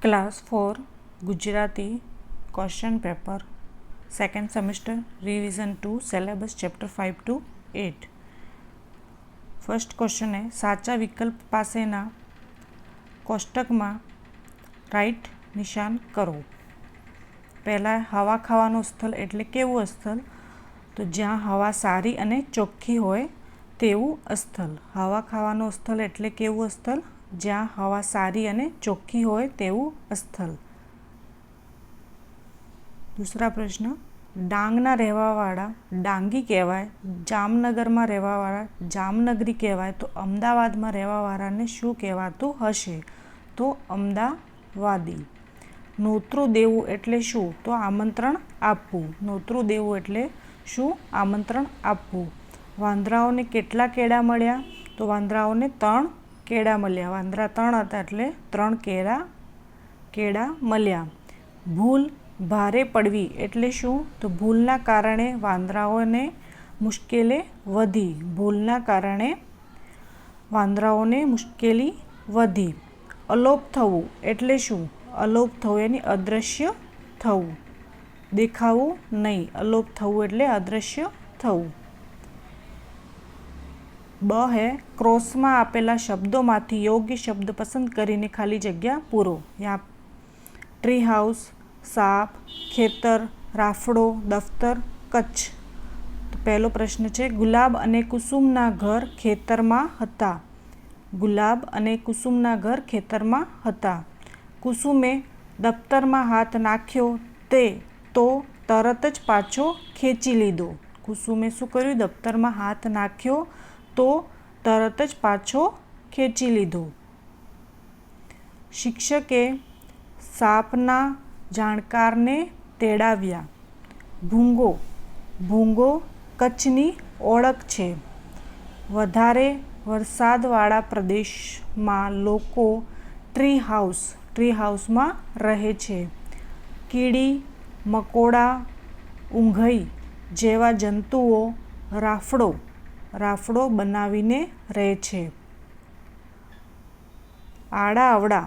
Class 4 Gujarati question paper second semester revision 2 syllabus chapter 5 to 8। First question है साचा विकल्प पासेना कोष्टक में राइट निशान करो। पहला हवा खावानुं स्थल एटले केवुं स्थल, तो ज्यां हवा सारी अने चोख्खी होय तेवुं स्थल। हवा खावानुं स्थल एटले केवुं स्थल, ज्यां हवा सारी अने चोख्खी होय तेवुं स्थल। दूसरा प्रश्न डांगना रहेवावाळा डांगी कहेवाय, जामनगर में रहेवावाळा जामनगरी कहेवाय, तो अमदावाद में रहेवावाळाने शुं कहेवातुं हशे? तो अमदावादी। नोतरू देवुं एटले शुं? तो आमंत्रण आपवुं। नोतरू देवुं एटले शुं? आमंत्रण आपवुं। वांदराओने केटला केड़ा मळ्या? तो वांदराओने 3 केड़ा मळ्या। वांदरा 3 हता एटले 3 केड़ा मळ्या। भूल भारे पड़वी एटले शुं? तो भूलना कारणे वांदराओने मुश्केली वधी। भूलना कारणे वांदराओने मुश्केली वधी। अलोप थवुं एटले शुं? अलोप थवुं यानी अदृश्य थवुं, देखावुं नहीं। अलोप थवुं एटले अदृश्य थवुं। ब है क्रॉस में आपेला शब्दों मांथी योग्य शब्द पसंद करीने खाली जग्या पूरो। यहाँ ट्री हाउस, साप, खेतर, राफड़ो, दफ्तर, कच्छ। तो पहलो प्रश्न है गुलाब अने कुसुमना घर खेतर में हता। गुलाब अने कुसुमना घर खेतर में हता। कुसुमे दफ्तर में हाथ नाख्यो ते तो तरत ज पाछो खेंची लीधो। कुसुमे शुं कर्युं? दफ्तर में हाथ नाख्यो तो तरत ज पाछो खेंची लीधो। शिक्षके सापना जाणकारने तेड़ाव्या। भूंगो भूंगो कच्छनी ओळख छे। वधारे वरसादवाळा प्रदेश में लोको ट्री हाउस में रहे छे। कीड़ी मकोड़ा ऊंघई जेवा जंतुओ राफड़ो बनावीने रहे छे। आड़ा आवड़ा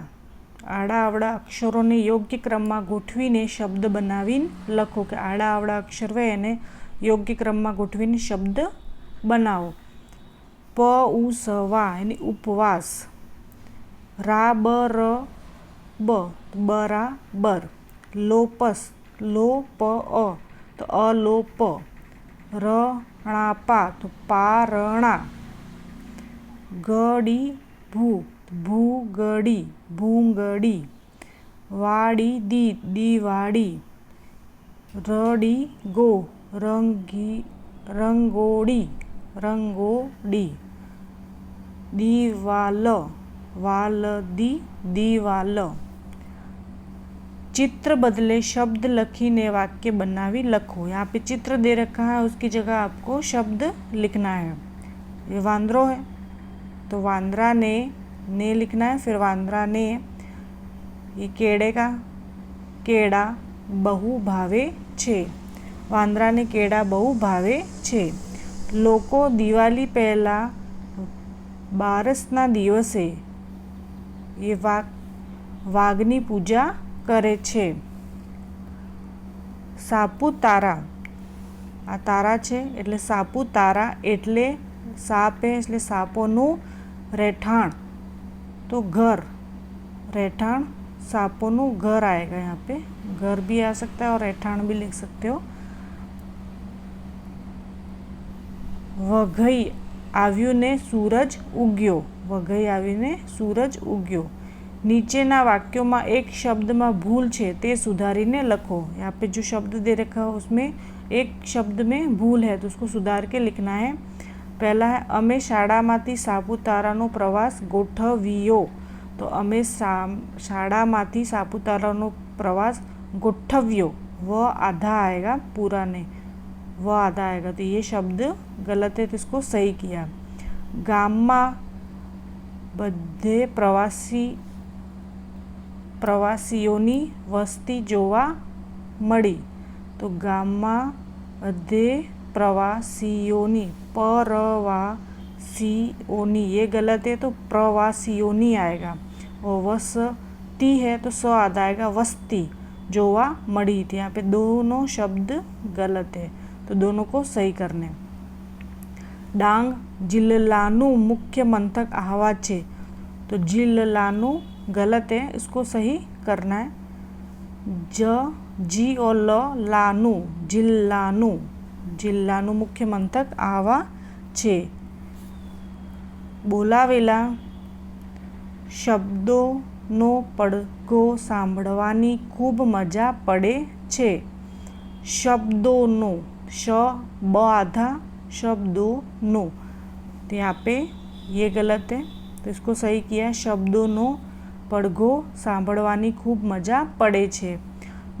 अक्षरों ने योग्य क्रम में गोठवीने शब्द बनावीने लखो। कि आड़ा आवड़ा अक्षर होय एने योग्य क्रम में गोठवीने शब्द बनावो। प उ स वा यानी उपवास। रा ब र ब बराबर। लोपस लो प अ तो अलोप। रणा तो पारणा। गड़ी भूगड़ी भूंगड़ी। वाड़ी दीवाड़ी। रड़ी गो रंगोड़ी रंगोड़ी। दीवाल वालदी दीवाल। चित्र बदले शब्द लिखीने वाक्य बनावी लखो। यहाँ पे चित्र दे रखा है, उसकी जगह आपको शब्द लिखना है। ये वांदरो है तो वांदरा ने लिखना है। फिर वांदरा ने ये केड़े का केड़ा बहु भावे छे। वांदरा ने केड़ा बहु भावे छे। लोको दिवाली पहला बारसना दिवसे ये वाघनी पूजा करे छे। सापुतारा आ तारा छे एटले सापुतारा एटले साप है एटले सापोनुं રહેઠાણ, तो घर। રહેઠાણ सापोनुं घर आएगा। यहाँ पे घर भी आ सकता है और રહેઠાણ भी लिख सकते हो। वघई आव्યું ने सूरज उग्यो। वघई आवीने सूरज उग्यो। नीचेना वाक्यों में एक शब्द में भूल छे ते सुधारीने लखो। यहाँ पे जो शब्द दे रखा है उसमें एक शब्द में भूल है तो उसको सुधार के लिखना है। पहला है अमे शाळामांथी सापुतारानो प्रवास गोठव्यो। तो अमे शाळामांथी सापुतारानो प्रवास गोठव्यो। व आधा आएगा, पूरा नहीं, व आधा आएगा। तो ये शब्द गलत है तो इसको सही किया। गाममां बधे प्रवासीओनी वस्ती जोवा मळी। तो गाममां बधे प्रवासीओनी परवासीओनी ये गलत है तो प्रवासीओनी आएगा। और वस्ती है तो स आधा आएगा वस्ती, जोवा मड़ी थी। यहाँ पे दोनों शब्द गलत है तो दोनों को सही करने। डांग जिल्लानु मुख्य मंथक आवा छे तो जिल्लानु गलत है, इसको सही करना है। जी और लानु जिल्लानु, जिल्लानु मुख्य मंथक आवा छे। बोलावेला शब्दोनो પડઘો સાંભળવાની ખૂબ મજા પડે છે। शब्दोनो श ब आधा शब्दोनो, तो यहाँ पे ये गलत है तो इसको सही किया। शब्दोनो પડઘો સાંભળવાની ખૂબ મજા પડે છે।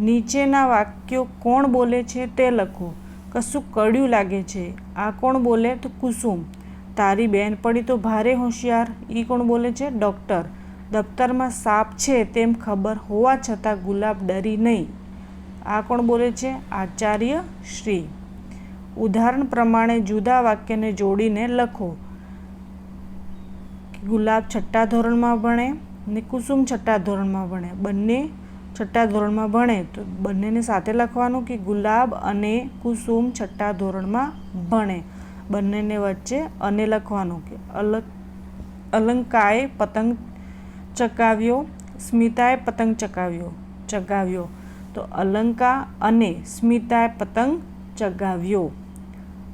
નીચેના વાક્યો કોણ બોલે છે તે લખો। કશું કડ્યું લાગે છે, આ કોણ બોલે તો કુસુમ। તારી બેન પડી તો ભારે હોશિયાર, એ કોણ બોલે છે ડૉક્ટર। દફતરમાં સાપ છે તેમ ખબર હોવા છતાં ગુલાબ ડરી નહીં, આ કોણ બોલે છે આચાર્ય શ્રી। ઉદાહરણ પ્રમાણે જુદા વાક્યને જોડીને લખો। ગુલાબ છઠ્ઠા ધોરણમાં ભણે ને કુસુમ છઠ્ઠા ધોરણમાં ભણે, બંને છઠ્ઠા ધોરણમાં ભણે તો બંનેને સાથે લખવાનું કે ગુલાબ અને કુસુમ છઠ્ઠા ધોરણમાં ભણે, બંનેને વચ્ચે અને લખવાનું કે અલંકાએ પતંગ ચગાવ્યો, સ્મિતાએ પતંગ ચગાવ્યો તો અલંકા અને સ્મિતાએ પતંગ ચગાવ્યો।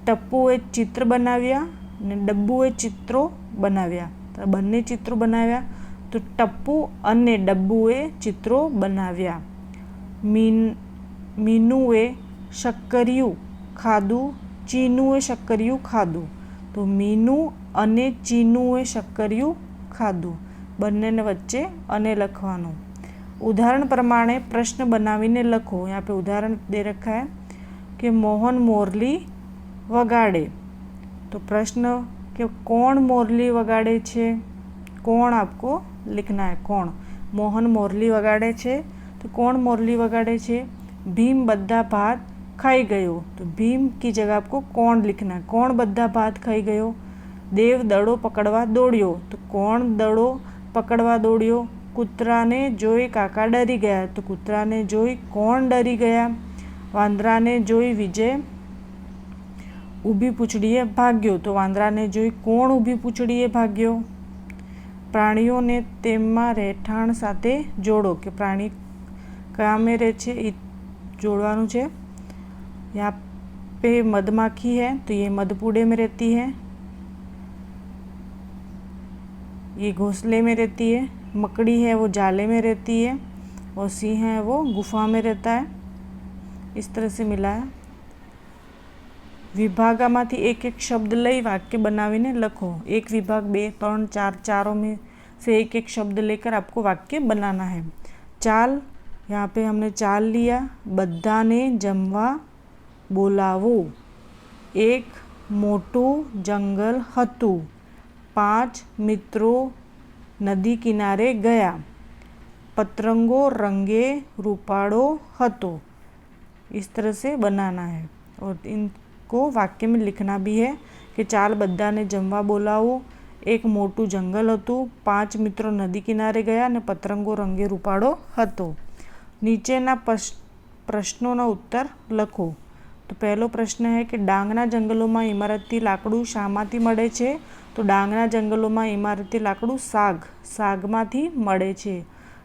ટપ્પુએ ચિત્ર બનાવ્યા ને ડબ્બુએ ચિત્રો બનાવ્યા, તો બંને ચિત્રો બનાવ્યા તો ટપ્પુ અને ડબ્બુએ ચિત્રો બનાવ્યા। મીનુએ શક્કરિયું ખાધું, ચીનુએ શક્કરિયું ખાધું તો મીનુ અને ચીનુએ શક્કરિયું ખાધું, બંનેને વચ્ચે અને લખવાનું। उदाहरण प्रमाणे प्रश्न बनावीने लखो। यहाँ पे उदाहरण दे रखा है कि मोहन मोरली वगाड़े, तो प्रश्न कि कौन मोरली वगाड़े छे, कौन आपको लिखना है कौन। मोहन मोरली वगाड़े छे तो कौन मोरली वगाड़े छे। भीम बद्धा भात खाई गयो तो भीम की जगह आपको कौन लिखना है, कौन बद्धा भात खाई गयो। देव दड़ो पकड़वा दौड़ियो तो कौन दड़ो पकड़वा दौड़ियो। कूतरा ने जोई काका डरी गया तो कूतरा ने जोई कौन डरी गया। वांदरा ने जोई विजय ऊभी पूछड़ीए भाग्यो तो वांदरा ने जोई कोण ऊभी पूछड़ीए भाग्यो। प्राणीओ ने तेमां રહેઠાણ સાથે જોડો કે प्राणी कहाँ में रहे छे એ जोड़वानुं छे। यहाँ पे मधमाखी है तो ये मधपुड़े में रहती है, ये घोंसले में रहती है। मकड़ी है वो जाले में रहती है और सिंह है वो गुफा में रहता है। इस तरह से मिला है। विभागामांथी एक एक शब्द लई वाक्य बनावीने लखो। एक विभाग 2, 3, 4 चारों में से एक एक शब्द लेकर आपको वाक्य बनाना है। चाल, यहाँ पे हमने चाल लिया। बधाने जमवा बोलावो। एक मोटू जंगल हतुं। 5 मित्रों नदी किनारे गया। पतरंगो रंगे रूपाड़ो हतो। इस तरह से बनाना है और इनको वाक्य में लिखना भी है कि चाल बधाने जमवा बोलावो, एक मोटू जंगल हतुं, 5 मित्रों नदी किनारे गया ने पतरंगो रंगे रूपाड़ो हतो। नीचेना प्रश्नों उत्तर लखो। तो पहलो प्रश्न है कि डांगना जंगलों में इमारती लाकड़ू शामांथी मळे छे, तो डांगना जंगलों में इमारती लाकड़ू सागमांथी मळे छे।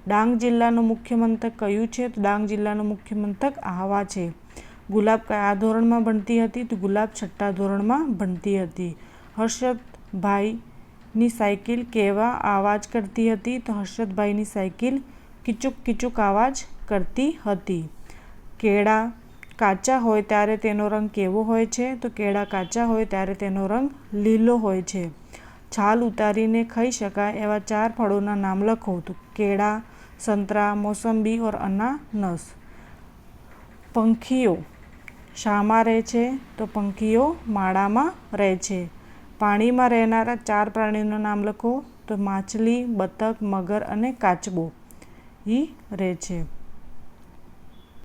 डांग जिल्लानुं मुख्य मंथक कयुं छे, तो डांग जिल्लानुं मुख्य मंथक आवा छे। गुलाब कया धोरणमां भणती हती, तो गुलाब छठ्ठा धोरणमां भणती हती। हर्षद भाईनी साइकिल केवा आवाज करती हती, तो हर्षद भाईनी साइकिल कीचुक कीचुक आवाज करती हती। केळा काचा होय त्यारे तेनो रंग केवो होय छे, तो केळा काचा होय त्यारे तेनो रंग લીલો होय छे। छाल उतारीने खाई शकाय एवा 4 फळोना नाम लखो। तो केळा, संतरा, मोसंबी और अनानस। पंखीओ शामां रहे छे, तो पंखीओ माळामां रहे छे। पाणीमां રહેનારા 4 प्राणीओना नाम लखो। तो माछली, बतक, मगर अने काचबो ई रहे छे।